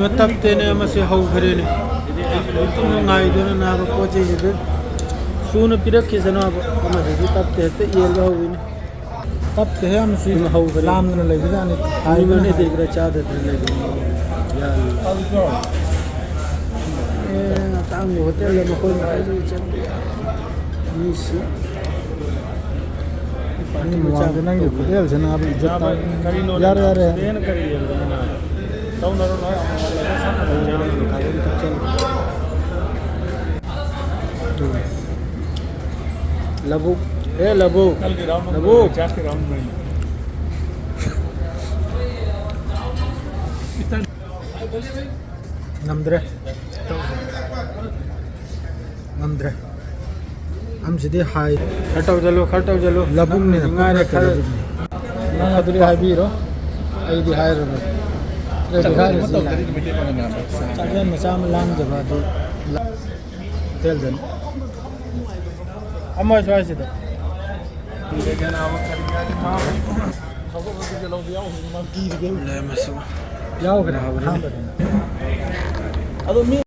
ꯇꯞꯇꯦꯅꯦ ꯃꯁꯤ ꯍꯧꯈ꯭ꯔꯦꯅꯦ ꯑꯗꯨꯝ ꯉꯥꯏꯗꯨꯅ ꯅꯥꯕ ꯄꯣꯠ ꯆꯩꯁꯤꯗ ꯁꯨꯅ ꯄꯤꯔꯛꯈꯤꯁꯅꯣꯕ ꯑꯃꯗꯁꯨ ꯇꯞꯇꯦ ꯍꯦꯛꯇ ꯌꯦꯜꯕ ꯍꯧꯋꯤꯅꯦ ꯇꯞꯇꯦ ꯌꯥꯝꯅꯁꯨ ꯍꯧꯈ꯭ꯔꯦ ꯂꯥꯝꯗꯅ ꯂꯩꯕꯖꯥꯠꯅꯤ ꯍꯥꯏꯕꯅꯗꯤ ꯈꯔ ꯆꯥꯗꯗꯅ ꯂꯩꯕ ꯑꯇꯥꯡꯕ ꯍꯣꯇꯦꯜꯗ ꯃꯈꯣꯏ ꯃꯈꯩꯁꯨ ꯆꯪꯕ ꯃꯤꯁꯤ ꯃꯃꯥꯡꯗ ꯅꯪꯒꯤ ꯍꯣꯇꯦꯜꯁꯤ ꯅꯥꯕ ꯏꯖꯠ ꯌꯥꯔꯦ ꯌꯥꯔꯦ लबुक ए लबुक लबुक ngâm ngâm am sidi hai खटौ जलो labung ni ngare खर nang aduri hai bi ro ai di hai ro ai di hai ro chajan macha ma lang jaba du tel den amma swasida yau gra ha